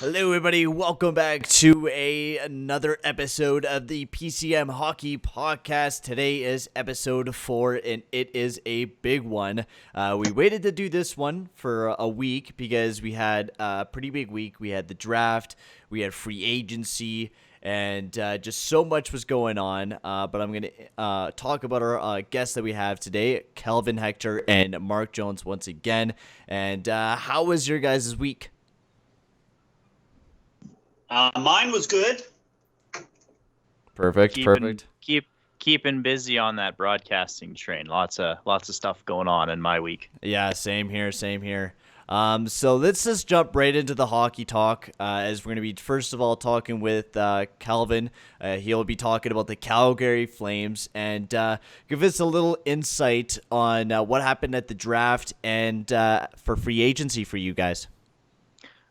Hello, everybody. Welcome back to another episode of the PCM Hockey Podcast. Today is episode 4, and it is a big one. We waited to do this one for a week because we had a pretty big week. We had the draft, we had free agency, and just so much was going on. But I'm going to talk about our guests that we have today, Calvin, Hector, and Mark Jones once again. And how was your guys' week? Mine was good. Perfect. Keeping busy on that broadcasting train. Lots of stuff going on in my week. Yeah, same here. So let's just jump right into the hockey talk, as we're going to be, first of all, talking with Calvin. He'll be talking about the Calgary Flames and give us a little insight on what happened at the draft and for free agency for you guys.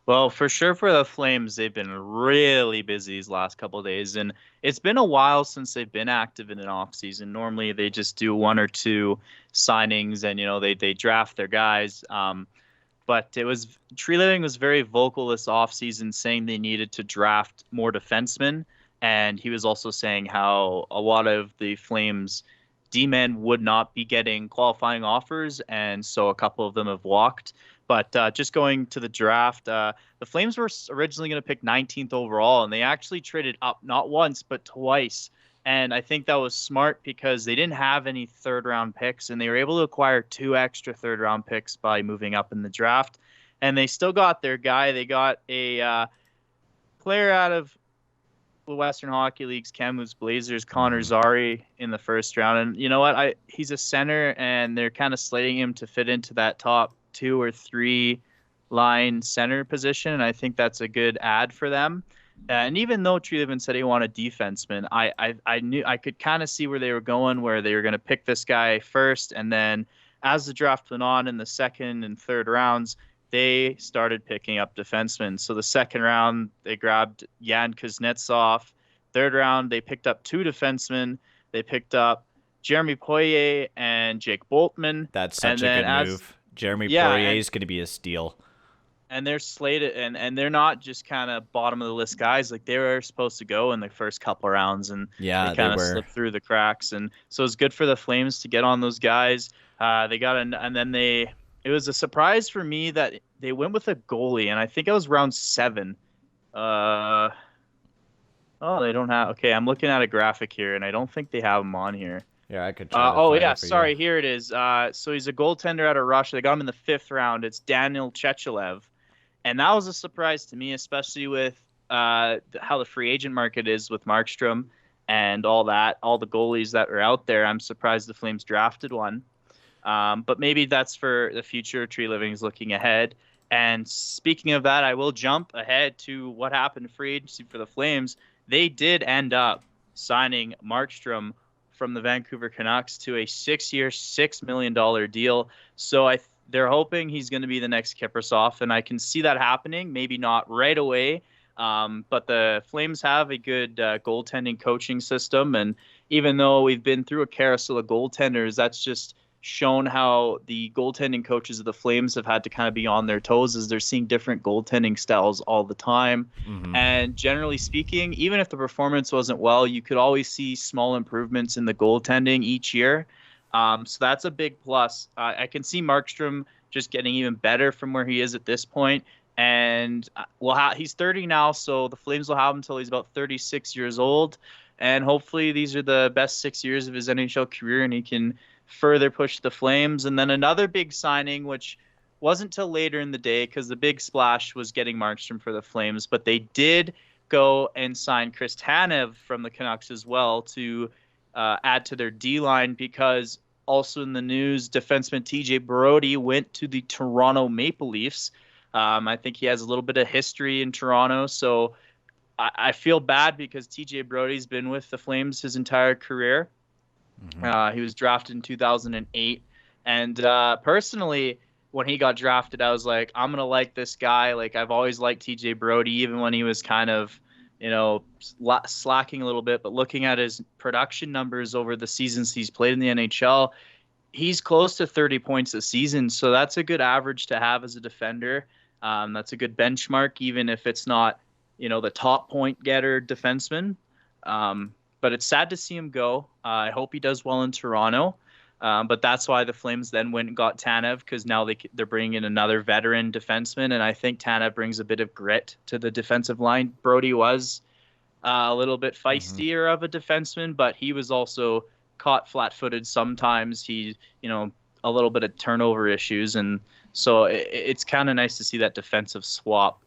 Well, for sure for the Flames, they've been really busy these last couple of days, and it's been a while since they've been active in an offseason. Normally, they just do one or two signings, and they draft their guys. But Tree Living was very vocal this offseason, saying they needed to draft more defensemen, and he was also saying how a lot of the Flames D-men would not be getting qualifying offers, and so a couple of them have walked. But just going to the draft, the Flames were originally going to pick 19th overall, and they actually traded up not once but twice. And I think that was smart because they didn't have any third-round picks, and they were able to acquire 2 extra third-round picks by moving up in the draft. And they still got their guy. They got a player out of the Western Hockey League's Kamloops Blazers, Connor Zary, in the first round. And you know what? He's a center, and they're kind of slating him to fit into that top 2 or 3 line center position, and I think that's a good ad for them. And even though Tree Living said he wanted defenseman, I knew I could kind of see where they were going, where they were going to pick this guy first, and then as the draft went on in the second and third rounds, they started picking up defensemen. So the second round, they grabbed Yan Kuznetsov. Third round, they picked up 2 defensemen. They picked up Jeremy Poirier and Jake Boltman. That's such a good move. Jeremy Poirier is going to be a steal. And they're slated, and they're not just kind of bottom of the list guys. Like, they were supposed to go in the first couple of rounds, and they kind of slipped through the cracks. And so it's good for the Flames to get on those guys. It was a surprise for me that they went with a goalie, and I think it was round 7. They don't have. Okay, I'm looking at a graphic here, and I don't think they have him on here. Yeah, I could try. Sorry. Here it is. So he's a goaltender out of Russia. They got him in the 5th round. It's Daniel Chechelev. And that was a surprise to me, especially with how the free agent market is with Markstrom and all that, all the goalies that are out there. I'm surprised the Flames drafted one. But maybe that's for the future. Tree Living is looking ahead. And speaking of that, I will jump ahead to what happened in free agency for the Flames. They did end up signing Markstrom from the Vancouver Canucks to a 6-year, $6 million deal. So they're hoping he's going to be the next Kiprusoff, and I can see that happening. Maybe not right away, but the Flames have a good goaltending coaching system, and even though we've been through a carousel of goaltenders, that's just shown how the goaltending coaches of the Flames have had to kind of be on their toes as they're seeing different goaltending styles all the time. Mm-hmm. And generally speaking, even if the performance wasn't well, you could always see small improvements in the goaltending each year. So that's a big plus. I can see Markstrom just getting even better from where he is at this point. And he's 30 now, so the Flames will have him until he's about 36 years old. And hopefully these are the best 6 years of his NHL career, and he can further push the Flames. And then another big signing, which wasn't till later in the day because the big splash was getting Markstrom for the Flames, but they did go and sign Chris Tanev from the Canucks as well to add to their D-line, because also in the news, defenseman TJ Brodie went to the Toronto Maple Leafs. I think he has a little bit of history in Toronto, so I feel bad because TJ Brodie's been with the Flames his entire career. Mm-hmm. He was drafted in 2008. And personally, when he got drafted, I was like, I'm going to like this guy. Like, I've always liked TJ Brodie, even when he was kind of, slacking a little bit. But looking at his production numbers over the seasons he's played in the NHL, he's close to 30 points a season. So that's a good average to have as a defender. That's a good benchmark, even if it's not, the top point getter defenseman. But it's sad to see him go. I hope he does well in Toronto. But that's why the Flames then went and got Tanev, because now they're bringing in another veteran defenseman, and I think Tanev brings a bit of grit to the defensive line. Brody was a little bit feistier of a defenseman, but he was also caught flat-footed sometimes. He, a little bit of turnover issues, and so it's kind of nice to see that defensive swap.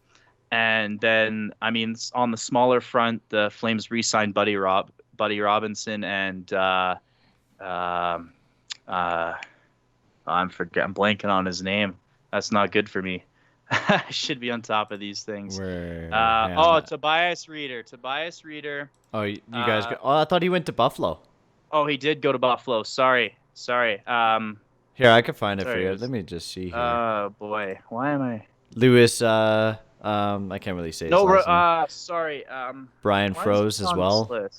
And then, on the smaller front, the Flames re-signed Buddy Robinson and I'm blanking on his name. That's not good for me. I should be on top of these things. Tobias Reeder. Oh, you guys. I thought he went to Buffalo. Oh, he did go to Buffalo. Sorry. Here, I can find it for you. Let me just see here. Oh boy, why am I? Lewis. I can't really say. Sorry. Brian Froese as well.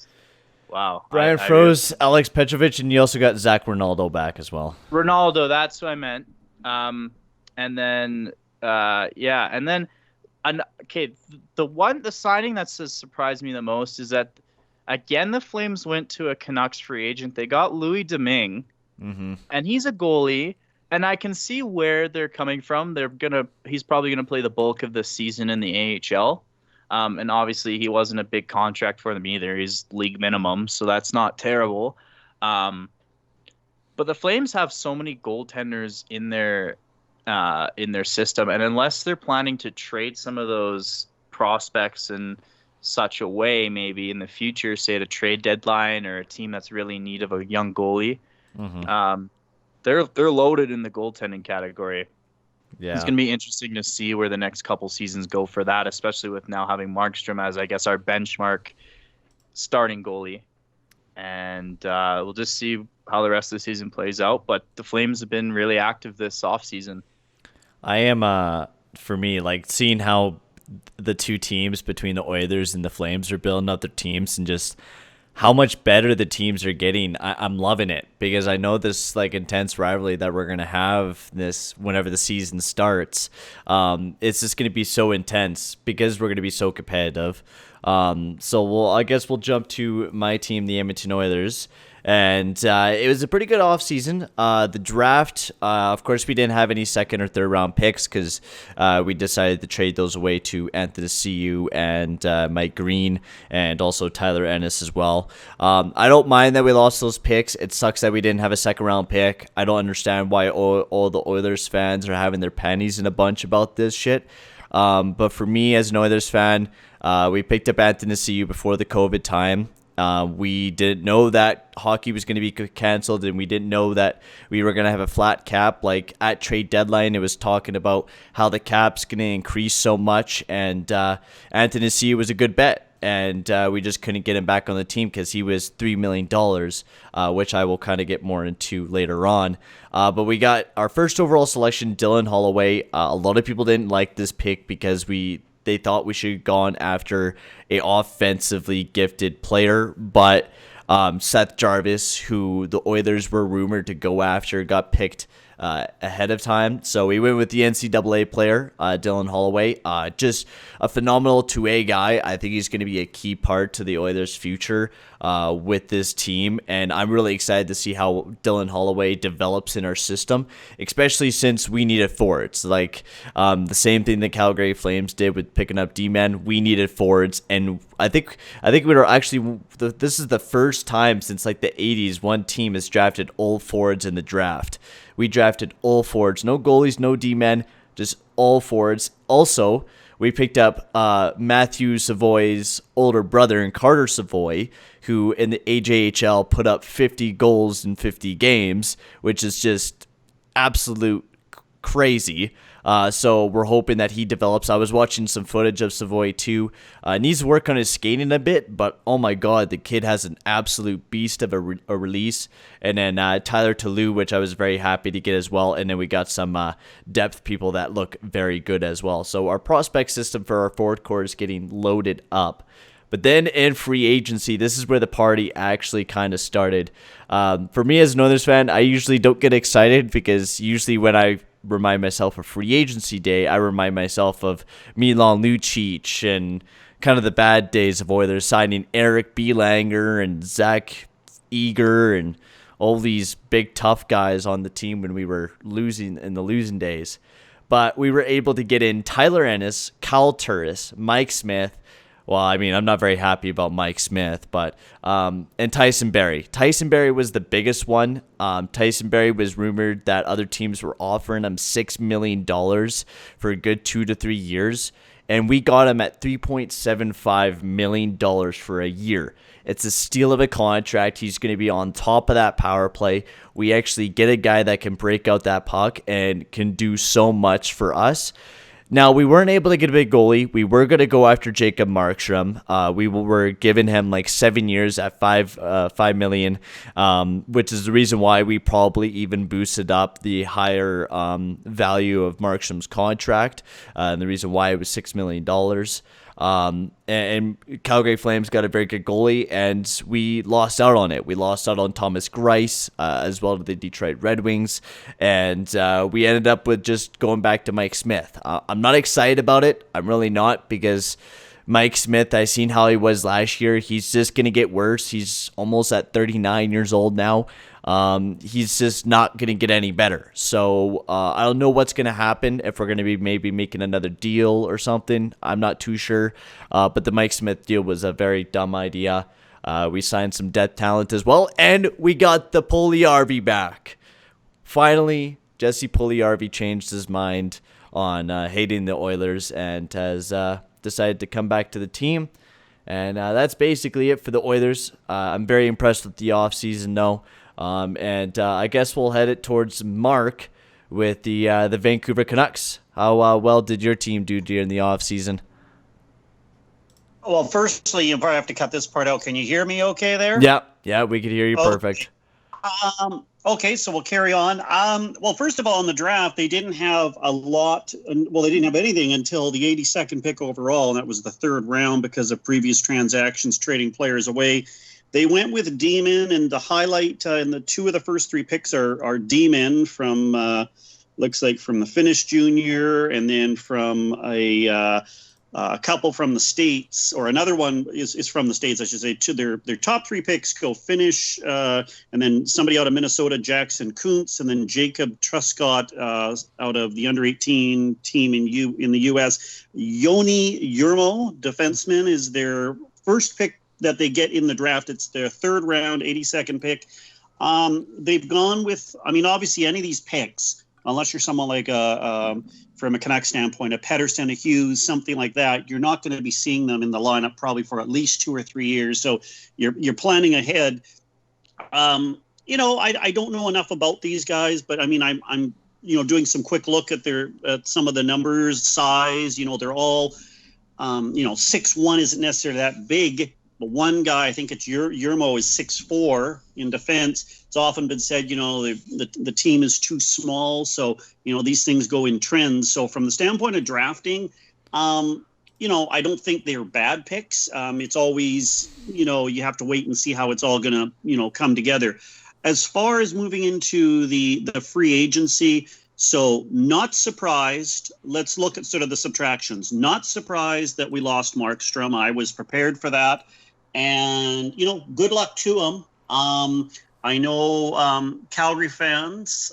Wow. Brian Froese, Alex Petrovic, and you also got Zach Ronaldo back as well. Ronaldo, that's what I meant. And then the signing that surprised me the most is that, again, the Flames went to a Canucks free agent. They got Louis Domingue, and he's a goalie, and I can see where they're coming from. He's probably gonna play the bulk of the season in the AHL. And obviously he wasn't a big contract for them either. He's league minimum, so that's not terrible. But the Flames have so many goaltenders in their system, and unless they're planning to trade some of those prospects in such a way, maybe in the future, say at a trade deadline or a team that's really in need of a young goalie, they're loaded in the goaltending category. Yeah. It's going to be interesting to see where the next couple seasons go for that, especially with now having Markstrom as, I guess, our benchmark starting goalie. And we'll just see how the rest of the season plays out. But the Flames have been really active this offseason. I am, for me, seeing how the two teams between the Oilers and the Flames are building up their teams and just how much better the teams are getting. I'm loving it, because I know this intense rivalry that we're going to have this whenever the season starts. It's just going to be so intense because we're going to be so competitive. So I guess we'll jump to my team, the Edmonton Oilers. And it was a pretty good offseason. The draft, of course, we didn't have any second or third round picks because we decided to trade those away to Anthony Ciu and Mike Green and also Tyler Ennis as well. I don't mind that we lost those picks. It sucks that we didn't have a second round pick. I don't understand why all the Oilers fans are having their panties in a bunch about this shit. But for me, as an Oilers fan, we picked up Anthony Ciu before the COVID time. We didn't know that hockey was going to be canceled, and we didn't know that we were going to have a flat cap. At trade deadline, it was talking about how the cap's going to increase so much, and Anthony Ciu was a good bet, and we just couldn't get him back on the team because he was $3 million, which I will kind of get more into later on. But we got our first overall selection, Dylan Holloway. A lot of people didn't like this pick because they thought we should have gone after a offensively gifted player, but Seth Jarvis, who the Oilers were rumored to go after, got picked ahead of time. So we went with the NCAA player, Dylan Holloway. Just a phenomenal 2A guy. I think he's going to be a key part to the Oilers' future with this team, and I'm really excited to see how Dylan Holloway develops in our system, especially since we needed forwards. The same thing the Calgary Flames did with picking up D-men. We needed forwards, and I think we were actually, this is the first time since the 80s one team has drafted all forwards in the draft. We drafted all forwards, no goalies, no D-men, just all forwards. Also, we picked up Matthew Savoy's older brother, and Carter Savoy, who in the AJHL put up 50 goals in 50 games, which is just absolute crazy. So we're hoping that he develops. I was watching some footage of Savoy too. Needs to work on his skating a bit, but oh my god, the kid has an absolute beast of a release. And then Tyler Toulouse, which I was very happy to get as well. And then we got some depth people that look very good as well. So our prospect system for our forward core is getting loaded up. But then in free agency, this is where the party actually kind of started. For me as an Oilers fan, I usually don't get excited because usually when I remind myself of free agency day, I remind myself of Milan Lucic and kind of the bad days of Oilers signing Eric Bielanger and Zach Eager and all these big tough guys on the team when we were losing in the losing days. But we were able to get in Tyler Ennis, Kyle Turris, Mike Smith. Well, I mean, I'm not very happy about Mike Smith, but and Tyson Barrie. Tyson Barrie was the biggest one. Tyson Barrie was rumored that other teams were offering him $6 million for a good 2 to 3 years, and we got him at $3.75 million for a year. It's a steal of a contract. He's going to be on top of that power play. We actually get a guy that can break out that puck and can do so much for us. Now, we weren't able to get a big goalie. We were going to go after Jacob Markstrom. We were giving him like 7 years at $5 million, which is the reason why we probably even boosted up the higher value of Markstrom's contract, and the reason why it was $6 million. And Calgary Flames got a very good goalie, and we lost out on it. We lost out on Thomas Greiss, as well to the Detroit Red Wings, and we ended up with just going back to Mike Smith. I'm not excited about it. I'm really not, because Mike Smith, I seen how he was last year. He's just going to get worse. He's almost at 39 years old now. He's just not going to get any better. So I don't know what's going to happen, if we're going to be maybe making another deal or something. I'm not too sure. But the Mike Smith deal was a very dumb idea. We signed some depth talent as well, and we got the Puljujarvi back. Finally, Jesse Puljujarvi changed his mind on hating the Oilers and has decided to come back to the team. And that's basically it for the Oilers. I'm very impressed with the offseason, though. And I guess we'll head it towards Mark with the Vancouver Canucks. How well did your team do during the offseason? Well, firstly, you probably have to cut this part out. Can you hear me okay there? Yeah, we could hear you perfect. Okay, so we'll carry on. Well, first of all, in the draft, they didn't have a lot. Well, they didn't have anything until the 82nd pick overall, and that was the third round because of previous transactions trading players away. They went with D-men, and the highlight in the two of the first three picks are D-men from, looks like from the Finnish junior, and then from a couple from the States, or another one is from the States, I should say. Their top three picks go Finnish, and then somebody out of Minnesota, Jackson Kuntz, and then Jacob Truscott out of the under-18 team in the U.S. Joni Jurmo, defenseman, is their first pick that they get in the draft. It's their third round, 82nd pick. They've gone with, I mean, obviously any of these picks, unless you're someone like from a Canucks standpoint, a Pettersson, a Hughes, something like that, you're not going to be seeing them in the lineup probably for at least 2 or 3 years. So you're planning ahead. I don't know enough about these guys, but I mean, I'm doing some quick look at some of the numbers, size. They're all 6'1" isn't necessarily that big. But one guy, I think it's Jurmo, is 6'4" in defense. It's often been said, the team is too small. So, these things go in trends. So from the standpoint of drafting, I don't think they're bad picks. It's always, you have to wait and see how it's all going to, come together. As far as moving into the free agency, so not surprised. Let's look at sort of the subtractions. Not surprised that we lost Markstrom. I was prepared for that. And, good luck to him. I know Calgary fans,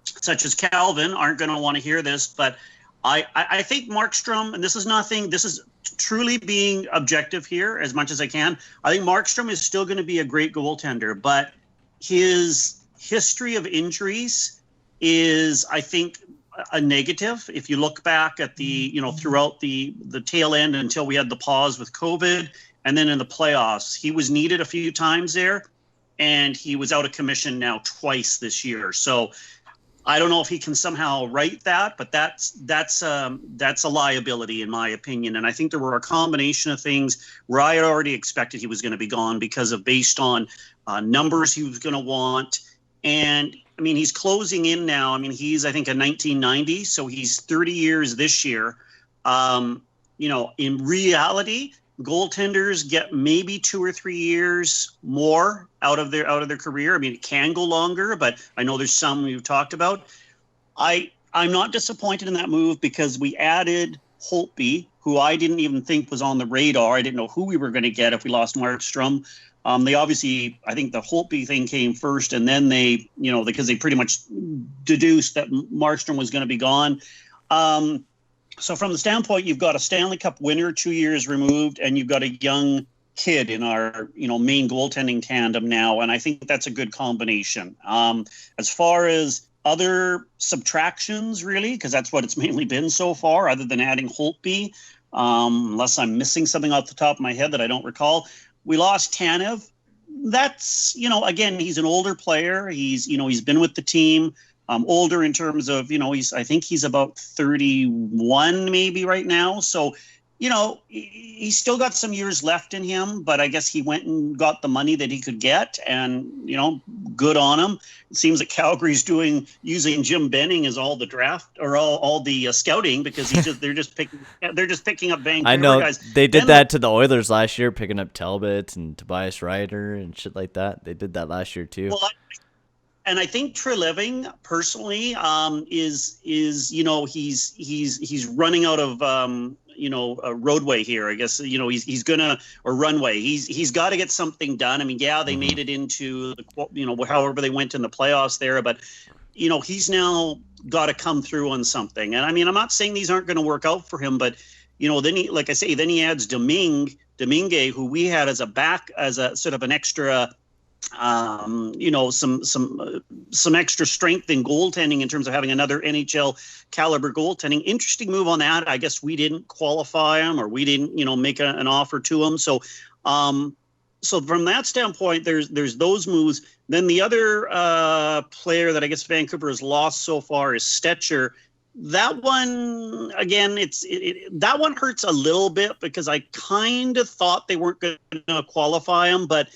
such as Calvin, aren't going to want to hear this, but I think Markstrom, and this is truly being objective here as much as I can. I think Markstrom is still going to be a great goaltender, but his history of injuries is, I think, a negative. If you look back at the, throughout the tail end until we had the pause with COVID, and then in the playoffs, he was needed a few times there, and he was out of commission now twice this year. So I don't know if he can somehow right that, but that's a liability in my opinion. And I think there were a combination of things where I had already expected he was going to be gone because of based on numbers he was going to want. And I mean, he's closing in now. I mean, he's, I think, a 1990, so he's 30 years this year. In reality, goaltenders get maybe 2 or 3 years more out of their career. I mean, it can go longer, but I know there's some we've talked about. I'm not disappointed in that move because we added Holtby, who I didn't even think was on the radar. I didn't know who we were going to get if we lost Markstrom. They obviously, I think the Holtby thing came first, and then they, because they pretty much deduced that Markstrom was going to be gone. So from the standpoint, you've got a Stanley Cup winner 2 years removed, and you've got a young kid in our, main goaltending tandem now, and I think that's a good combination. As far as other subtractions, really, because that's what it's mainly been so far, other than adding Holtby, unless I'm missing something off the top of my head that I don't recall. We lost Tanev. That's, again, he's an older player. He's been with the team, older in terms of, I think he's about 31 maybe right now. So, he's still got some years left in him, but I guess he went and got the money that he could get, and, good on him. It seems that Calgary's using Jim Benning as all the draft or all the scouting, because they're just picking up Vancouver I know guys. They did that to the Oilers last year, picking up Talbot and Tobias Ryder and shit like that. They did that last year too. Well, and I think Treliving personally is he's running out of a roadway here. I guess he's gonna, or runway. He's got to get something done. I mean, yeah, they made it into however they went in the playoffs there, but he's now got to come through on something. And I mean, I'm not saying these aren't going to work out for him, but then he adds Domingue, who we had as a sort of an extra. Some extra strength in goaltending in terms of having another NHL caliber goaltending. Interesting move on that. I guess we didn't qualify him, or we didn't, make an offer to him. So, so from that standpoint, there's those moves. Then the other player that I guess Vancouver has lost so far is Stetcher. That one, again, that one hurts a little bit because I kind of thought they weren't going to qualify him, but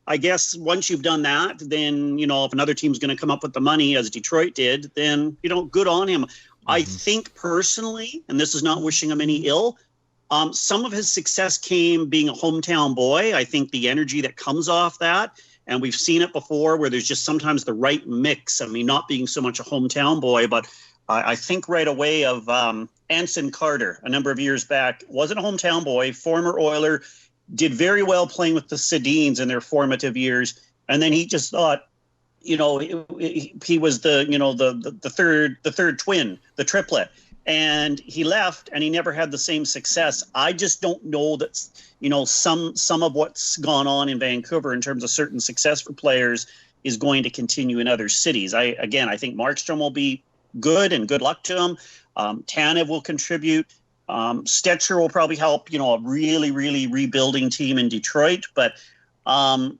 I guess once you've done that, then, if another team's going to come up with the money, as Detroit did, then, good on him. Mm-hmm. I think personally, and this is not wishing him any ill, some of his success came being a hometown boy. I think the energy that comes off that, and we've seen it before where there's just sometimes the right mix. I mean, not being so much a hometown boy, but I think right away of Anson Carter a number of years back. Wasn't a hometown boy, former Oiler, did very well playing with the Sedins in their formative years, and then he just thought, he was the third twin, the triplet, and he left, and he never had the same success. I just don't know that some of what's gone on in Vancouver in terms of certain success for players is going to continue in other cities. I think Markstrom will be good, and good luck to him. Tanev will contribute. Stetcher will probably help, a really, really rebuilding team in Detroit. But, I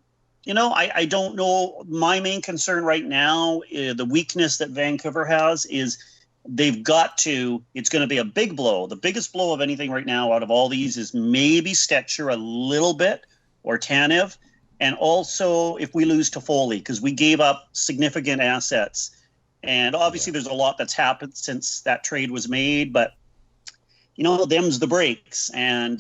don't know. My main concern right now, the weakness that Vancouver has is it's going to be a big blow. The biggest blow of anything right now out of all these is maybe Stetcher a little bit, or Tanev. And also if we lose Toffoli, because we gave up significant assets. And obviously there's a lot that's happened since that trade was made, but them's the breaks, and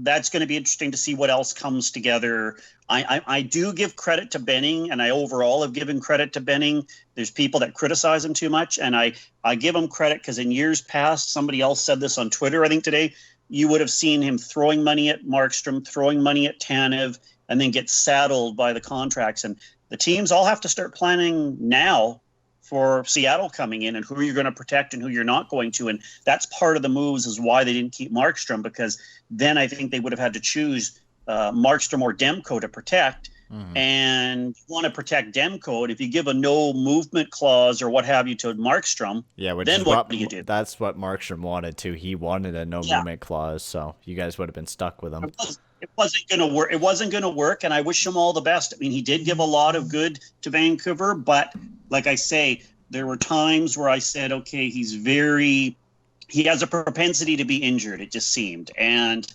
that's going to be interesting to see what else comes together. I do give credit to Benning, and I overall have given credit to Benning. There's people that criticize him too much, and I give him credit because in years past, somebody else said this on Twitter, I think today, you would have seen him throwing money at Markstrom, throwing money at Tanev, and then get saddled by the contracts. And the teams all have to start planning now for Seattle coming in, and who you're going to protect and who you're not going to. And that's part of the moves is why they didn't keep Markstrom, because then I think they would have had to choose Markstrom or Demko to protect. Mm-hmm. And you want to protect Demko, and if you give a no movement clause or what have you to Markstrom, then what do you do? That's what Markstrom wanted too. He wanted a no movement clause, so you guys would have been stuck with him. It wasn't going to work. It wasn't going to work, and I wish him all the best. I mean, he did give a lot of good to Vancouver, but like I say, there were times where I said, okay, he has a propensity to be injured, it just seemed. And,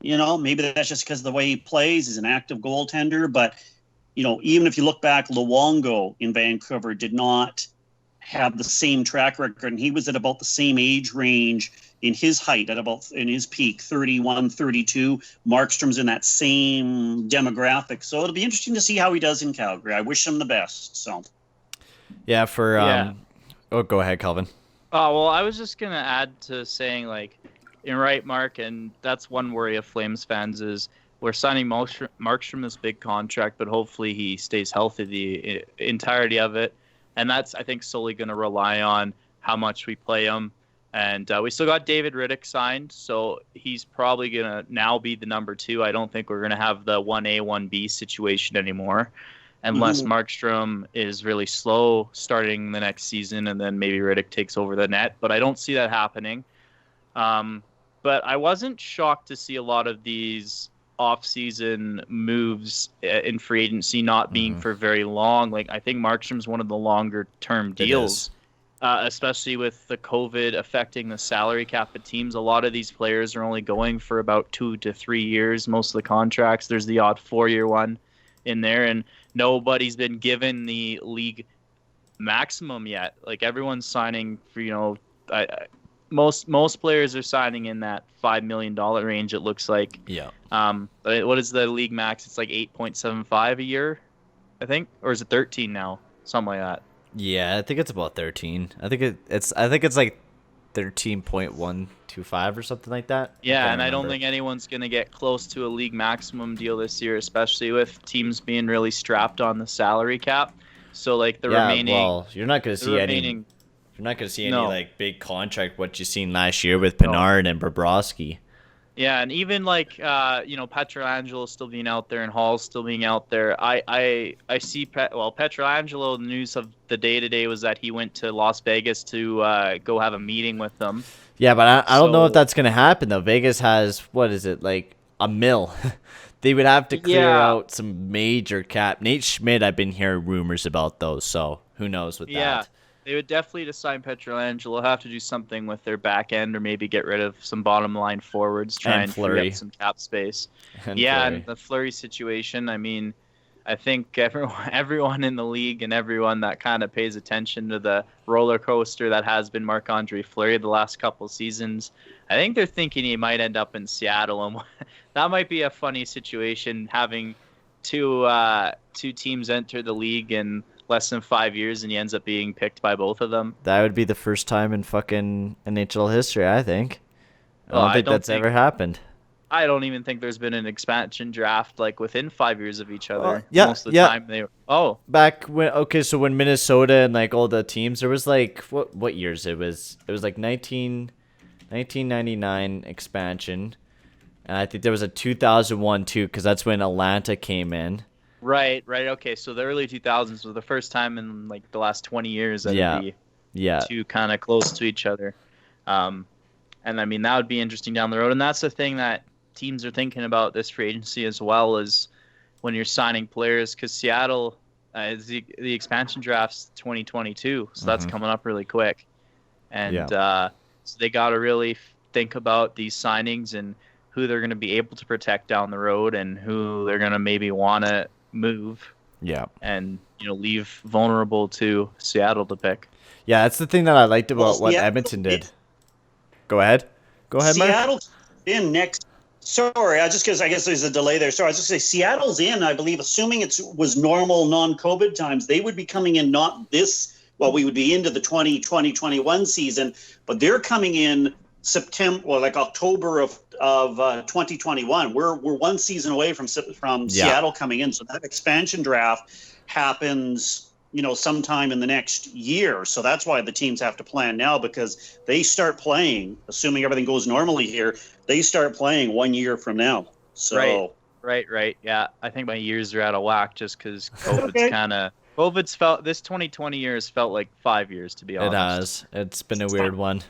maybe that's just because of the way he plays. He's an active goaltender, but, even if you look back, Luongo in Vancouver did not have the same track record, and he was at about the same age range in his height, in his peak, 31, 32. Markstrom's in that same demographic. So it'll be interesting to see how he does in Calgary. I wish him the best. So, yeah, Oh, go ahead, Calvin. Oh, well, I was just going to add to saying, like, you're right, Mark, and that's one worry of Flames fans is we're signing Markstrom this big contract, but hopefully he stays healthy the entirety of it. And that's, I think, solely going to rely on how much we play him. And we still got David Riddick signed, so he's probably going to now be the number 2. I don't think we're going to have the 1A, 1B situation anymore, unless Markstrom is really slow starting the next season and then maybe Riddick takes over the net. But I don't see that happening. But I wasn't shocked to see a lot of these off-season moves in free agency not being for very long. Like, I think Markstrom's one of the longer-term deals, especially with the COVID affecting the salary cap of teams. A lot of these players are only going for about 2 to 3 years. Most of the contracts, there's the odd 4-year one in there, and nobody's been given the league maximum yet. Like, everyone's signing for, most players are signing in that $5 million range, it looks like. Yeah. What is the league max? It's like 8.75 a year, I think, or is it 13 now? Something like that. Yeah, I think it's about 13. I think it's like 13.125 or something like that. Yeah, and I don't think anyone's going to get close to a league maximum deal this year, especially with teams being really strapped on the salary cap. So, like, the remaining... well, you're not going to see any... You're not going to see any like big contract what you seen last year with Panarin and Bobrovsky. Yeah, and even like Pietrangelo still being out there and Hall still being out there. I see Pietrangelo. The news of the day today was that he went to Las Vegas to go have a meeting with them. Yeah, but I don't know if that's going to happen though. Vegas has what is it like $1 million? They would have to clear out some major cap. Nate Schmidt, I've been hearing rumors about those, so who knows with that. They would definitely, to sign Pietrangelo, have to do something with their back end or maybe get rid of some bottom line forwards, try and free up some cap space. And the Fleury situation, I mean, I think everyone in the league and everyone that kind of pays attention to the roller coaster that has been Marc-Andre Fleury the last couple seasons, I think they're thinking he might end up in Seattle. And that might be a funny situation, having two teams enter the league and less than 5 years and he ends up being picked by both of them. That would be the first time in fucking NHL history, I think. I don't think that's ever happened. I don't even think there's been an expansion draft like within 5 years of each other. Most of the time they back when so when Minnesota and like all the teams, there was like what years it was like 1999 expansion, and I think there was a 2001 too, because that's when Atlanta came in. Right. Okay, so the early 2000s was the first time in like the last 20 years that it'd be two kind of close to each other. And I mean, that would be interesting down the road. And that's the thing that teams are thinking about this free agency as well, is when you're signing players, because Seattle, the expansion draft's 2022, so that's coming up really quick. And so they got to really think about these signings and who they're going to be able to protect down the road and who they're going to maybe want to move and leave vulnerable to Seattle to pick. Yeah, that's the thing that I liked about what Edmonton did. Go ahead, Mark. Seattle's in next. Sorry, I guess there's a delay there. So I was just say Seattle's in, I believe, assuming it was normal non-COVID times, they would be coming in not this. Well, we would be into the 2020-21 season, but they're coming in September or like October of 2021. We're one season away from Seattle coming in, so that expansion draft happens sometime in the next year. So that's why the teams have to plan now, because they start playing, assuming everything goes normally here, they start playing 1 year from now. So right. Yeah, I think my years are out of whack just because COVID's felt, this 2020 year has felt like 5 years, to be honest. It has. It's been a weird one.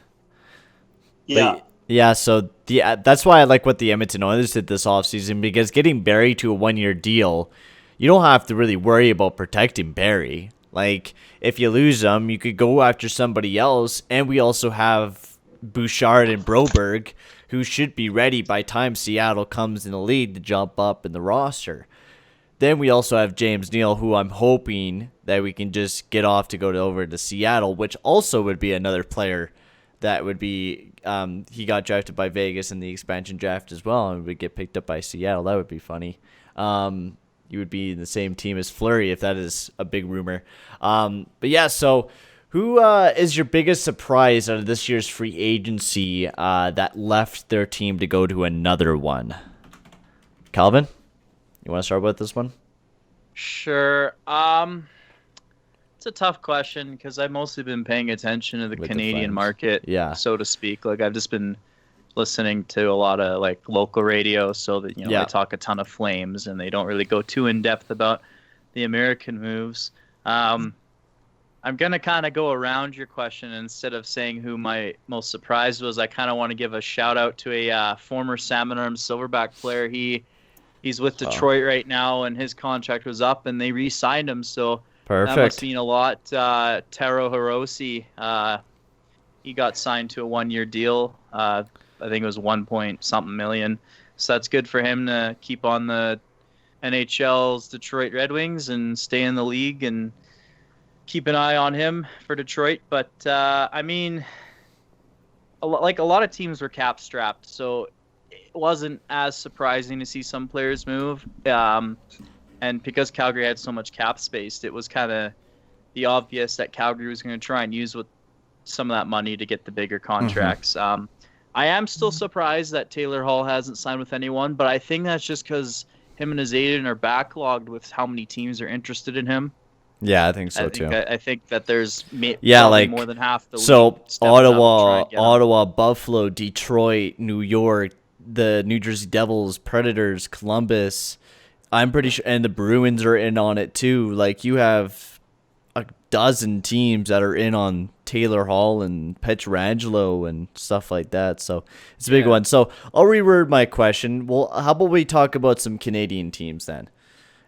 Yeah. But, so that's why I like what the Edmonton Oilers did this offseason, because getting Barrie to a 1 year deal, you don't have to really worry about protecting Barrie. Like, if you lose him, you could go after somebody else, and we also have Bouchard and Broberg, who should be ready by time Seattle comes in the league to jump up in the roster. Then we also have James Neal, who I'm hoping that we can just get off to go over to Seattle, which also would be another player that would be, he got drafted by Vegas in the expansion draft as well, and would get picked up by Seattle. That would be funny. You would be in the same team as Fleury if that is a big rumor. But yeah, so Who is your biggest surprise out of this year's free agency that left their team to go to another one? Calvin, you want to start with this one? Sure. It's a tough question because I've mostly been paying attention to the Canadian market, so to speak. Like I've just been listening to a lot of like local radio, so that they talk a ton of Flames and they don't really go too in depth about the American moves. I'm going to kind of go around your question. Instead of saying who my most surprised was, I kind of want to give a shout out to a former Salmon Arms Silverback player. He's with Detroit right now, and his contract was up, and they re-signed him. So perfect. That must mean a lot. Taro Hirose, he got signed to a 1-year deal. I think it was 1-point-something million. So that's good for him to keep on the NHL's Detroit Red Wings and stay in the league and keep an eye on him for Detroit. But, I mean, a lot of teams were cap-strapped, so it wasn't as surprising to see some players move. And because Calgary had so much cap space, it was kind of the obvious that Calgary was going to try and use some of that money to get the bigger contracts. Mm-hmm. I am still surprised that Taylor Hall hasn't signed with anyone, but I think that's just because him and his agent are backlogged with how many teams are interested in him. Yeah, I think so too. I think that there's like more than half the league Ottawa, Buffalo, Detroit, New York, the New Jersey Devils, Predators, Columbus. I'm pretty sure, and the Bruins are in on it too. Like you have a dozen teams that are in on Taylor Hall and Pietrangelo and stuff like that. So it's a big one. So I'll reword my question. Well, how about we talk about some Canadian teams then?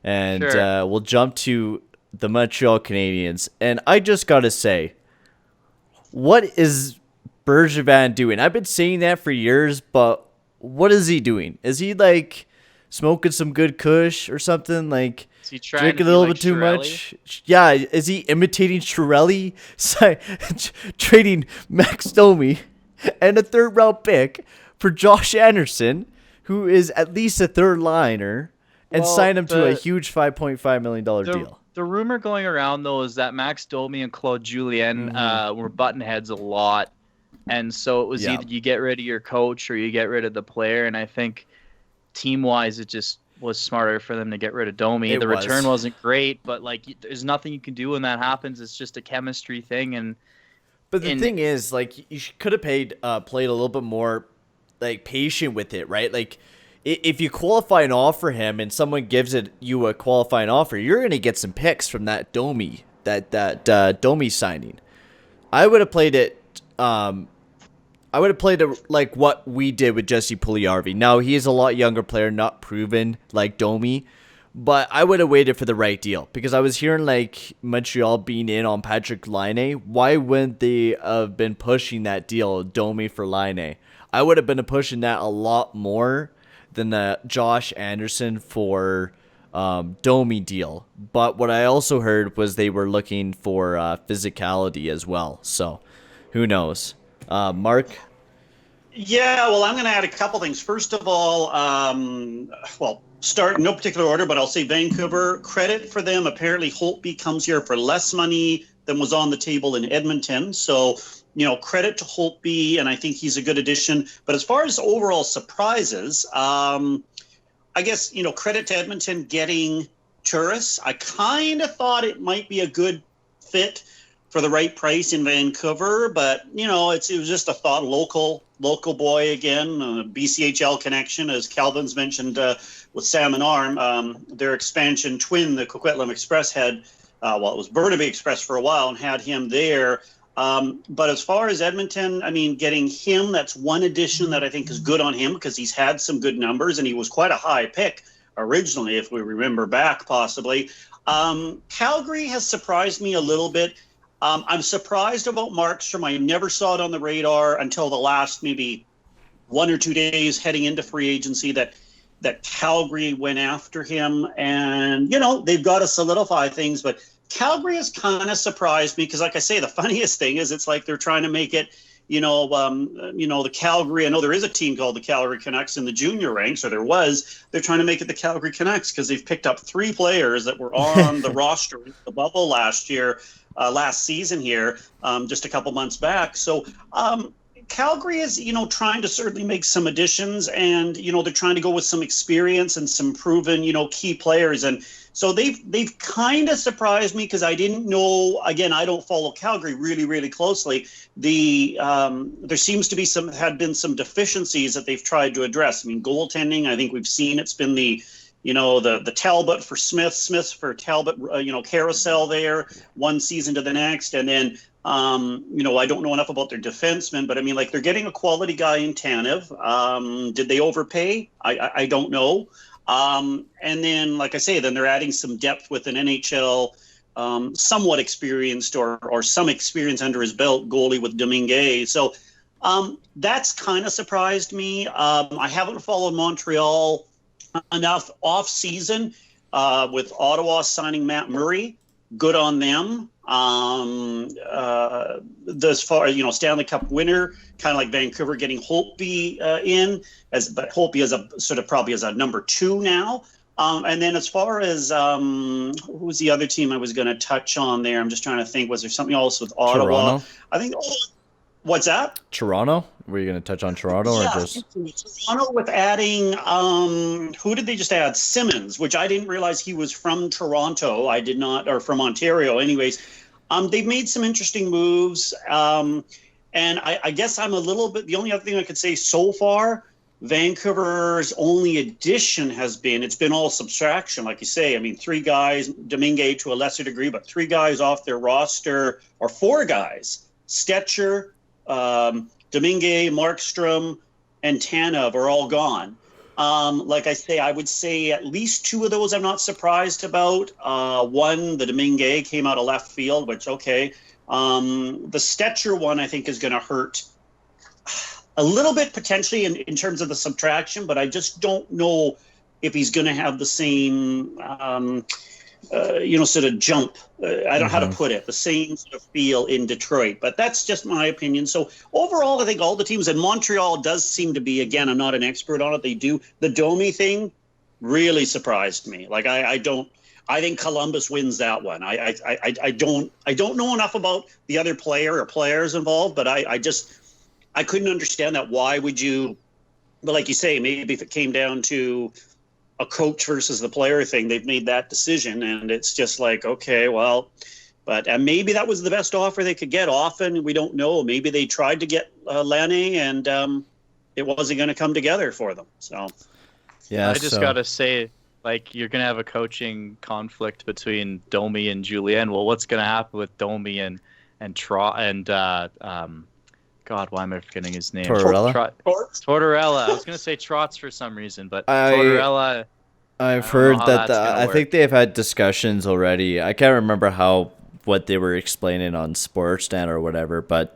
And we'll jump to the Montreal Canadiens. And I just got to say, what is Bergevin doing? I've been saying that for years, but what is he doing? Is he like smoking some good kush or something? Like, is he trying drink a little bit too much? Yeah, is he imitating Chiarelli? Trading Max Domi and a third-round pick for Josh Anderson, who is at least a third liner, and sign him to a huge $5.5 million deal. The rumor going around, though, is that Max Domi and Claude Julien were button heads a lot. And so it was either you get rid of your coach or you get rid of the player. And I think team-wise, it just was smarter for them to get rid of Domi. The return wasn't great, but like there's nothing you can do when that happens. It's just a chemistry thing. But the thing is, like, you could have played a little bit more like patient with it, right? Like, if you qualify an offer him and someone gives you a qualifying offer, you're going to get some picks from that Domi, that Domi signing. I would have played it. Like what we did with Jesse Puljujarvi. Now he is a lot younger player, not proven like Domi, but I would have waited for the right deal because I was hearing like Montreal being in on Patrick Laine. Why wouldn't they have been pushing that deal, Domi for Laine? I would have been pushing that a lot more than the Josh Anderson for Domi deal. But what I also heard was they were looking for physicality as well. So who knows? Mark? Yeah, well, I'm going to add a couple things. First of all, start in no particular order, but I'll say Vancouver. Credit for them. Apparently, Holtby comes here for less money than was on the table in Edmonton. So, credit to Holtby, and I think he's a good addition. But as far as overall surprises, I guess, credit to Edmonton getting Turris. I kind of thought it might be a good fit for the right price in Vancouver, but it was just a thought. Local boy again, BCHL connection, as Calvin's mentioned with Salmon Arm. Their expansion twin, the Coquitlam Express, had it was Burnaby Express for a while and had him there. But as far as Edmonton, I mean, getting him, that's one addition that I think is good on him because he's had some good numbers and he was quite a high pick originally, if we remember back possibly. Calgary has surprised me a little bit. I'm surprised about Markstrom. I never saw it on the radar until the last maybe 1 or 2 days heading into free agency that Calgary went after him. And, they've got to solidify things. But Calgary has kind of surprised me because, like I say, the funniest thing is it's like they're trying to make it the Calgary. I know there is a team called the Calgary Canucks in the junior ranks, or there was. They're trying to make it the Calgary Canucks because they've picked up 3 players that were on the roster in the bubble last season here, just a couple months back. So Calgary is, trying to certainly make some additions, and, they're trying to go with some experience and some proven, key players. And so they've kind of surprised me because I didn't know. Again, I don't follow Calgary really, really closely. There seems to be had been some deficiencies that they've tried to address. I mean, goaltending, I think we've seen it's been the Talbot for Smith for Talbot, carousel there, one season to the next. And then, I don't know enough about their defensemen, but I mean, like, they're getting a quality guy in Tanev. Did they overpay? I don't know. And then, like I say, then they're adding some depth with an NHL somewhat experienced or some experience under his belt goalie with Domingue. So that's kind of surprised me. I haven't followed Montreal enough off season with Ottawa signing Matt Murray. Good on them. As far as, Stanley Cup winner, kind of like Vancouver getting Holtby but Holtby as a sort of probably as a number 2 now. And then as far as who was the other team I was going to touch on there? I'm just trying to think. Was there something else with Ottawa? Toronto? I think. What's that? Toronto? Were you going to touch on Toronto or just Toronto with adding? Who did they just add? Simmons, which I didn't realize he was from Toronto. I did not, or from Ontario. Anyways, they've made some interesting moves, and I guess I'm a little bit. The only other thing I could say so far, Vancouver's only addition has been, it's been all subtraction, like you say. I mean, 3 guys, Domingue to a lesser degree, but 3 guys off their roster, or 4 guys, Stetcher, Domingue, Markstrom, and Tanev are all gone. Like I say, I would say at least 2 of those I'm not surprised about. One, the Domingue, came out of left field, which, okay. The Stetcher one, I think, is going to hurt a little bit potentially in terms of the subtraction, but I just don't know if he's going to have the same, sort of jump. I don't know how to put it, the same sort of feel in Detroit, but that's just my opinion. So overall, I think all the teams, and Montreal does seem to be, again, I'm not an expert on it. They do the Domi thing really surprised me. Like, I think Columbus wins that one. I don't know enough about the other player or players involved, but I couldn't understand that. Why would you, but like you say, maybe if it came down to a coach versus the player thing, they've made that decision, and it's just like, okay, well, but maybe that was the best offer they could get. Often we don't know. Maybe they tried to get Lanny, and it wasn't going to come together for them. So, yeah, I just gotta say, like, you're gonna have a coaching conflict between Domi and Julien. Well, what's gonna happen with Domi and God, why am I forgetting his name? Tortorella? Tortorella. I was going to say Trotz for some reason, but Tortorella. I've heard that I think they've had discussions already. I can't remember what they were explaining on Sportsnet or whatever, but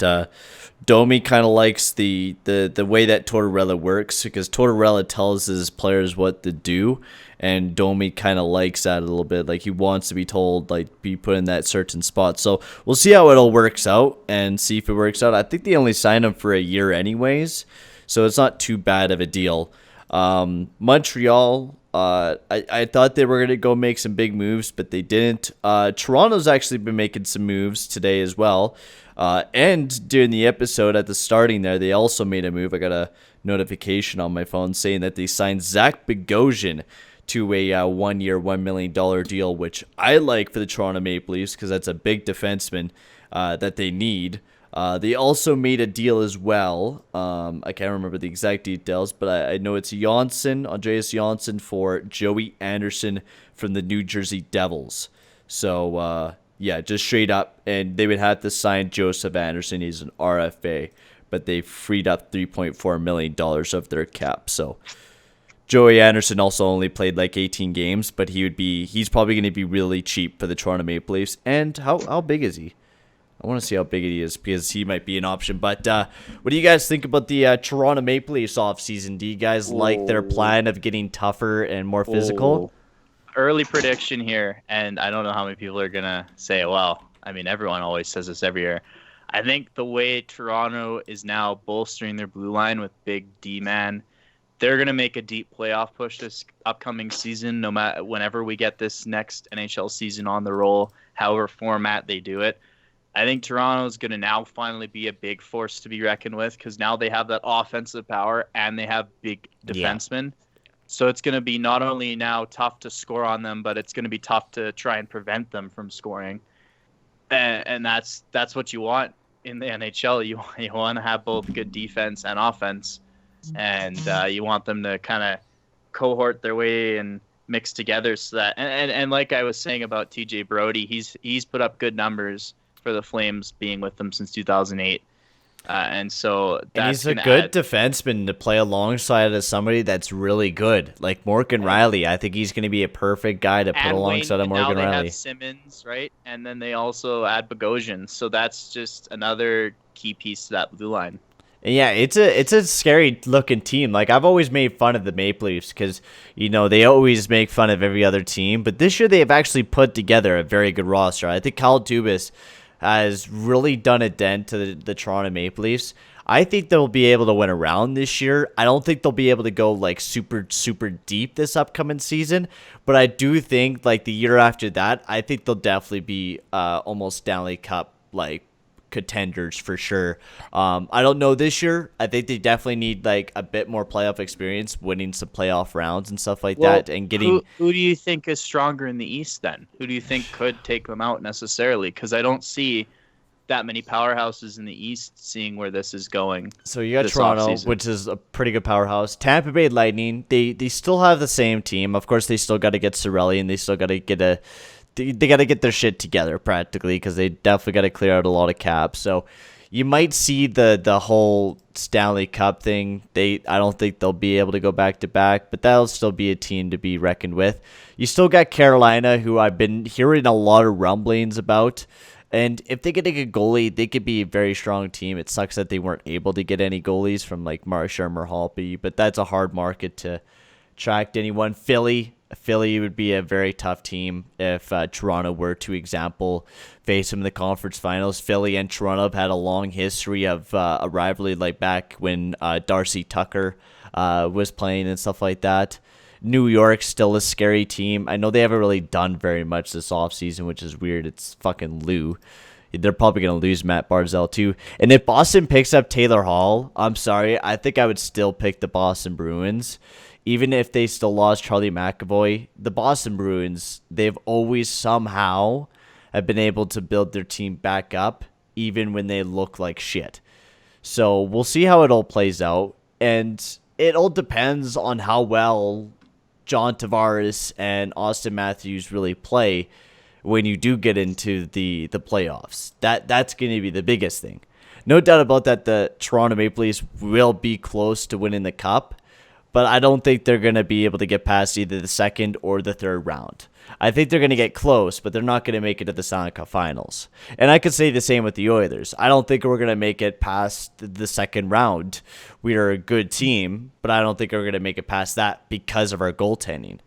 Domi kind of likes the way that Tortorella works, because Tortorella tells his players what to do, and Domi kind of likes that a little bit. Like, he wants to be told, like, be put in that certain spot. So we'll see how it all works out and see if it works out. I think they only signed him for a year anyways, so it's not too bad of a deal. Montreal, I thought they were going to go make some big moves, but they didn't. Toronto's actually been making some moves today as well. And during the episode at the starting there, they also made a move. I got a notification on my phone saying that they signed Zach Bogosian to a 1-year, $1 million deal, which I like for the Toronto Maple Leafs because that's a big defenseman that they need. They also made a deal as well. I can't remember the exact details, but I know it's Andreas Janssen for Joey Anderson from the New Jersey Devils. So, yeah, just straight up. And they would have to sign Joseph Anderson. He's an RFA, but they freed up $3.4 million of their cap. So Joey Anderson also only played like 18 games, but he's probably going to be really cheap for the Toronto Maple Leafs. And how big is he? I want to see how big he is because he might be an option. But what do you guys think about the Toronto Maple Leafs offseason? Do you guys like their plan of getting tougher and more physical? Early prediction here, and I don't know how many people are going to say, well, I mean, everyone always says this every year. I think the way Toronto is now bolstering their blue line with big D-man, they're going to make a deep playoff push this upcoming season, no matter whenever we get this next NHL season on the roll, however format they do it. I think Toronto is going to now finally be a big force to be reckoned with because now they have that offensive power and they have big defensemen. Yeah. So it's going to be not only now tough to score on them, but it's going to be tough to try and prevent them from scoring. And that's what you want in the NHL. You want to have both good defense and offense, and you want them to kind of cohort their way and mix together so that. And like I was saying about TJ Brody, he's put up good numbers for the Flames being with them since 2008. And so that's he's a good defenseman to play alongside of somebody that's really good, like Morgan Riley. I think he's going to be a perfect guy to put alongside of Morgan Riley. Now they have Simmons, right? And then they also add Bogosian. So that's just another key piece to that blue line. And yeah, it's a scary looking team. Like I've always made fun of the Maple Leafs because they always make fun of every other team, but this year they have actually put together a very good roster. I think Kyle Dubas has really done a dent to the Toronto Maple Leafs. I think they'll be able to win a round this year. I don't think they'll be able to go like super, super deep this upcoming season, but I do think like the year after that, I think they'll definitely be almost Stanley Cup like contenders for sure. I don't know this year. I think they definitely need like a bit more playoff experience, winning some playoff rounds and stuff like that, and getting. Who do you think is stronger in the East then? Who do you think could take them out necessarily? Because I don't see that many powerhouses in the East seeing where this is going. So you got Toronto, which is a pretty good powerhouse. Tampa Bay Lightning, they still have the same team. Of course, they still got to get Cirelli, and they still got to get They got to get their shit together practically because they definitely got to clear out a lot of cap. So you might see the whole Stanley Cup thing. I don't think they'll be able to go back to back, but that'll still be a team to be reckoned with. You still got Carolina, who I've been hearing a lot of rumblings about. And if they get a good goalie, they could be a very strong team. It sucks that they weren't able to get any goalies from like Marchand or Halpy, but that's a hard market to attract anyone. Philly would be a very tough team if Toronto were to, example, face them in the conference finals. Philly and Toronto have had a long history of a rivalry, like back when Darcy Tucker was playing and stuff like that. New York's still a scary team. I know they haven't really done very much this offseason, which is weird. It's fucking Lou. They're probably going to lose Matt Barzal too. And if Boston picks up Taylor Hall, I'm sorry, I think I would still pick the Boston Bruins. Even if they still lost Charlie McAvoy, the Boston Bruins, they've always somehow have been able to build their team back up, even when they look like shit. So we'll see how it all plays out. And it all depends on how well John Tavares and Austin Matthews really play when you do get into the playoffs. That's going to be the biggest thing. No doubt about that, the Toronto Maple Leafs will be close to winning the Cup. But I don't think they're going to be able to get past either the second or the third round. I think they're going to get close, but they're not going to make it to the Stanley Cup Finals. And I could say the same with the Oilers. I don't think we're going to make it past the second round. We are a good team, but I don't think we're going to make it past that because of our goaltending.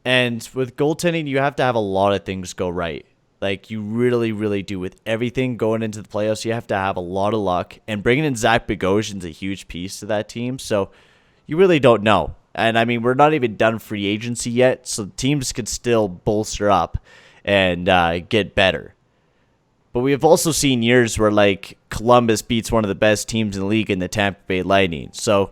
And with goaltending, you have to have a lot of things go right. Like you really, really do with everything going into the playoffs. You have to have a lot of luck. And bringing in Zach Bogosian's a huge piece to that team. So you really don't know. And I mean, we're not even done free agency yet, so teams could still bolster up and get better. But we have also seen years where like Columbus beats one of the best teams in the league in the Tampa Bay Lightning. So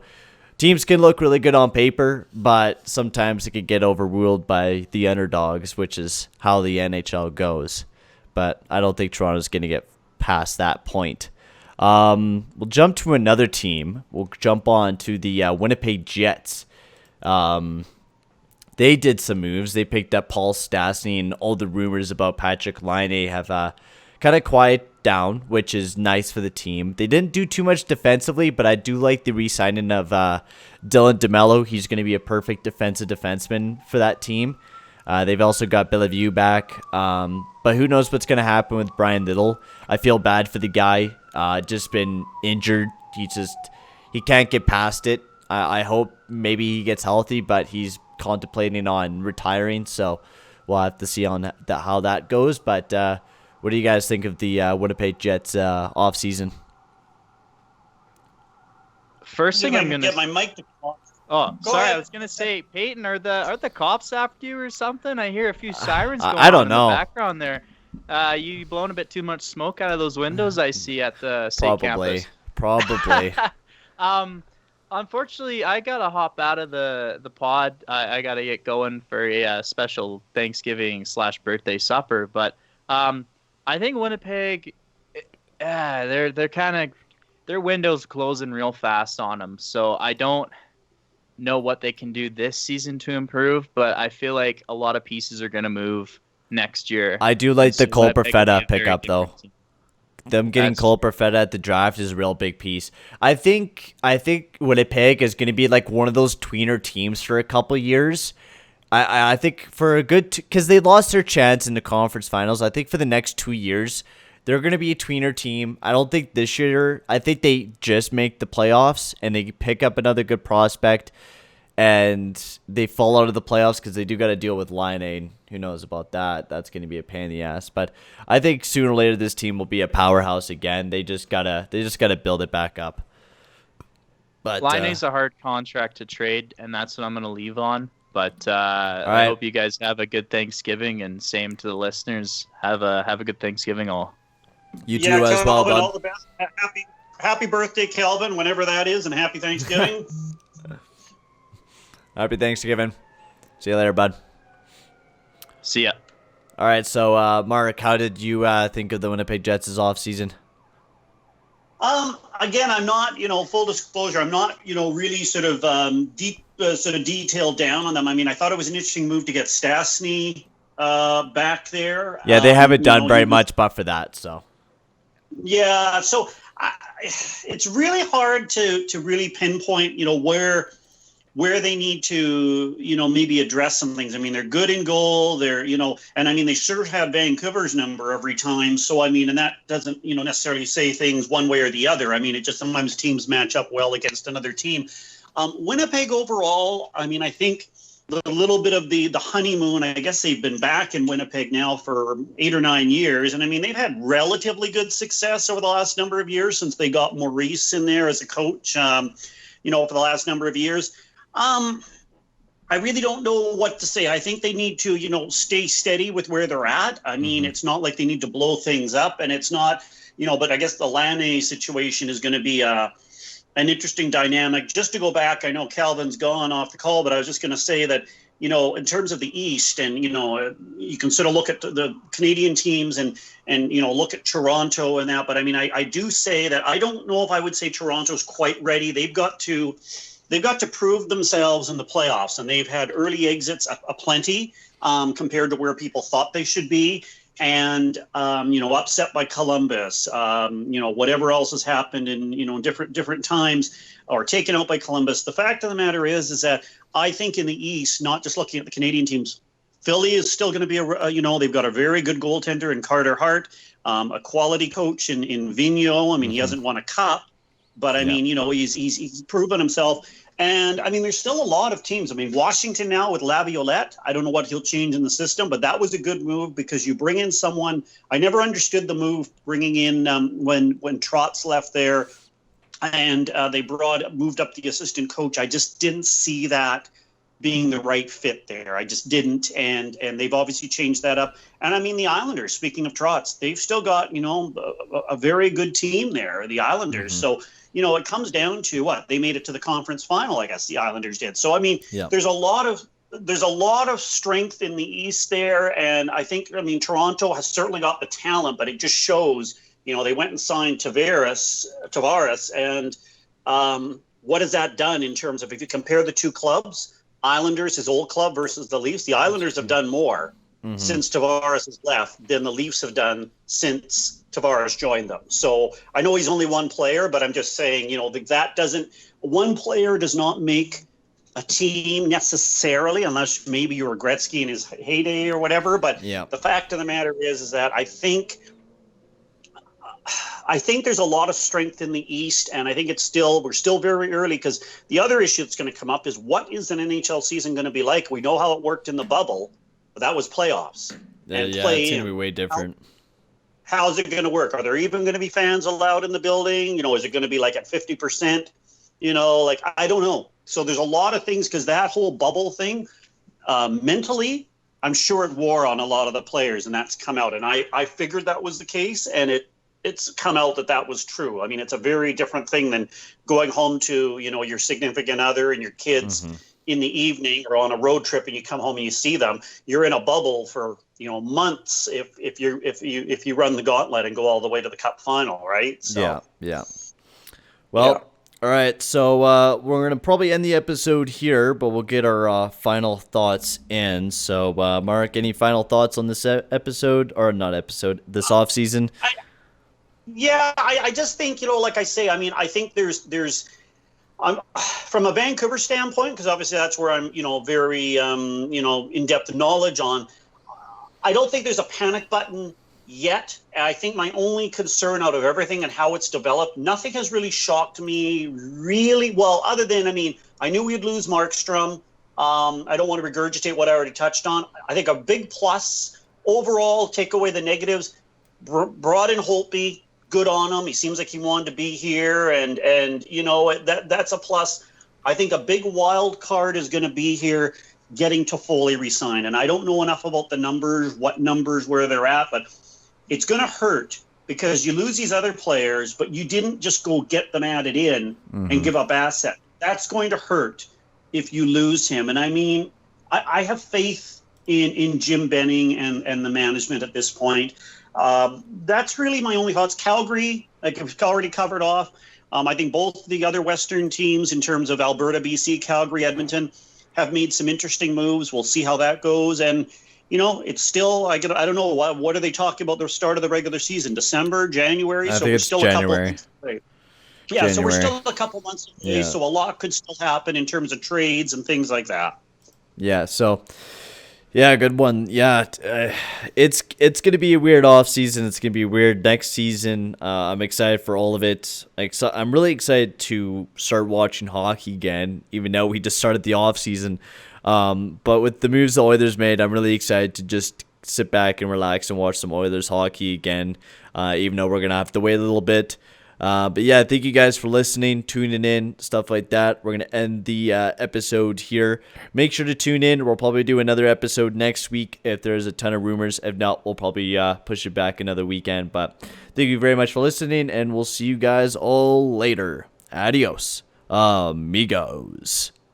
teams can look really good on paper, but sometimes it can get overruled by the underdogs, which is how the NHL goes. But I don't think Toronto's going to get past that point. We'll jump to another team. We'll jump on to the Winnipeg Jets. They did some moves. They picked up Paul Stastny, and all the rumors about Patrick Laine have kind of quieted down, which is nice for the team. They didn't do too much defensively, but I do like the re-signing of Dylan DeMello. He's going to be a perfect defensive defenseman for that team. They've also got Bellevue back, but who knows what's going to happen with Brian Little. I feel bad for the guy. Just been injured. He can't get past it. I hope maybe he gets healthy, but he's contemplating on retiring, so we'll have to see on how that goes. But What do you guys think of the Winnipeg Jets off season? First thing I'm gonna get my mic to. Oh, Go sorry. ahead. I was gonna say, Peyton, are the cops after you or something? I hear a few sirens going I don't on know. in the background there. You blowing a bit too much smoke out of those windows I see at the state campus. Probably. Unfortunately, I gotta hop out of the pod. I gotta get going for a special Thanksgiving/birthday supper. But I think Winnipeg, they're kind of their window's closing real fast on them. So I don't know what they can do this season to improve, but I feel like a lot of pieces are gonna move next year. I do like the Cole Perfetta pickup though. Team. Them getting Cole Perfetta at the draft is a real big piece. I think Winnipeg is going to be like one of those tweener teams for a couple years. I think for a good because they lost their chance in the conference finals. I think for the next 2 years they're going to be a tweener team. I don't think this year. I think they just make the playoffs and they pick up another good prospect, and they fall out of the playoffs because they do got to deal with Line. Who knows about that? That's going to be a pain in the ass. But I think sooner or later this team will be a powerhouse again. They just gotta build it back up. But Line's a hard contract to trade, and that's what I'm going to leave on. But right. I hope you guys have a good Thanksgiving, and same to the listeners. Have a good Thanksgiving, all. You too as well, bud. All the best. Happy birthday, Calvin, whenever that is, and happy Thanksgiving. Happy Thanksgiving. See you later, bud. See ya. All right, so Mark, how did you think of the Winnipeg Jets' offseason? Again, I'm not, full disclosure, I'm not, really sort of detailed down on them. I mean, I thought it was an interesting move to get Stastny back there. Yeah, they haven't done very much but for that, so. Yeah, so it's really hard to really pinpoint, where they need to, maybe address some things. I mean, they're good in goal. They're, and I mean, they sure have Vancouver's number every time. So, I mean, and that doesn't, necessarily say things one way or the other. I mean, it just sometimes teams match up well against another team. Winnipeg overall, I mean, I think the little bit of the honeymoon, I guess they've been back in Winnipeg now for 8 or 9 years. And I mean, they've had relatively good success over the last number of years since they got Maurice in there as a coach, for the last number of years. I really don't know what to say. I think they need to, stay steady with where they're at. I mean, It's not like they need to blow things up, and it's not, but I guess the Laine situation is going to be an interesting dynamic. Just to go back, I know Calvin's gone off the call, but I was just going to say that, in terms of the East, and, you can sort of look at the Canadian teams and look at Toronto and that. But I mean, I do say that I don't know if I would say Toronto's quite ready. They've got to prove themselves in the playoffs, and they've had early exits aplenty compared to where people thought they should be. And, upset by Columbus, whatever else has happened in, different times, or taken out by Columbus. The fact of the matter is that I think in the East, not just looking at the Canadian teams, Philly is still going to be they've got a very good goaltender in Carter Hart, a quality coach in Vigneault. I mean, he hasn't won a cup, but I mean, he's proven himself. And I mean, there's still a lot of teams. I mean, Washington now with Laviolette, I don't know what he'll change in the system, but that was a good move because you bring in someone. I never understood the move bringing in when Trotz left there, and they moved up the assistant coach. I just didn't see that being the right fit there. I just didn't, and they've obviously changed that up. And I mean, the Islanders, speaking of Trotz, they've still got a very good team there, the Islanders. So. It comes down to what they made it to the conference final. I guess the Islanders did. So I mean, there's a lot of strength in the East there, and I think Toronto has certainly got the talent, but it just shows. They went and signed Tavares, and what has that done in terms of if you compare the two clubs, Islanders, his old club versus the Leafs? The Islanders have done more since Tavares has left than the Leafs have done since Tavares joined them. So I know he's only one player, but I'm just saying, one player does not make a team necessarily, unless maybe you're Gretzky in his heyday or whatever. But the fact of the matter is that I think there's a lot of strength in the East, and I think we're still very early, because the other issue that's going to come up is what is an NHL season going to be like? We know how it worked in the bubble, but that was playoffs. It's going to be way different. how's it going to work? Are there even going to be fans allowed in the building? You know, is it going to be like at 50%? You know, like, I don't know. So there's a lot of things, because that whole bubble thing, mentally, I'm sure it wore on a lot of the players, and that's come out. And I figured that was the case, and it's come out that was true. I mean, it's a very different thing than going home to, you know, your significant other and your kids in the evening, or on a road trip, and you come home and you see them. You're in a bubble for, you know, months if you run the gauntlet and go all the way to the cup final, right? So, yeah. Well, all right. So we're gonna probably end the episode here, but we'll get our final thoughts in. So, Mark, any final thoughts on this episode, or not episode, this off season? I just think, you know, like I say, I mean, I think there's from a Vancouver standpoint, because obviously that's where I'm, you know, very, you know, in-depth knowledge on. I don't think there's a panic button yet. I think my only concern out of everything and how it's developed, nothing has really shocked me really well, other than, I mean, I knew we'd lose Markstrom. I don't want to regurgitate what I already touched on. I think a big plus overall, take away the negatives, brought in Holtby. Good on him. He seems like he wanted to be here, and you know, that's a plus. I think a big wild card is going to be here, getting Toffoli re-signed. And I don't know enough about the numbers, where they're at, but it's going to hurt, because you lose these other players, but you didn't just go get them added in and give up asset. That's going to hurt if you lose him. And I mean, I have faith in Jim Benning and the management at this point. That's really my only thoughts. Calgary, like I've already covered off. I think both the other Western teams, in terms of Alberta, BC, Calgary, Edmonton, have made some interesting moves. We'll see how that goes. And, you know, it's still, I don't know, what are they talking about the start of the regular season? December, January? I think it's still January. A couple months away. Yeah, so we're still a couple months away, so a lot could still happen in terms of trades and things like that. Yeah, so... yeah, good one. Yeah, it's going to be a weird off season. It's going to be weird next season. I'm excited for all of it. I'm really excited to start watching hockey again, even though we just started the off season. But with the moves the Oilers made, I'm really excited to just sit back and relax and watch some Oilers hockey again, even though we're going to have to wait a little bit. But yeah, thank you guys for listening, tuning in, stuff like that. We're going to end the episode here. Make sure to tune in. We'll probably do another episode next week if there's a ton of rumors. If not, we'll probably push it back another weekend. But thank you very much for listening, and we'll see you guys all later. Adios, amigos.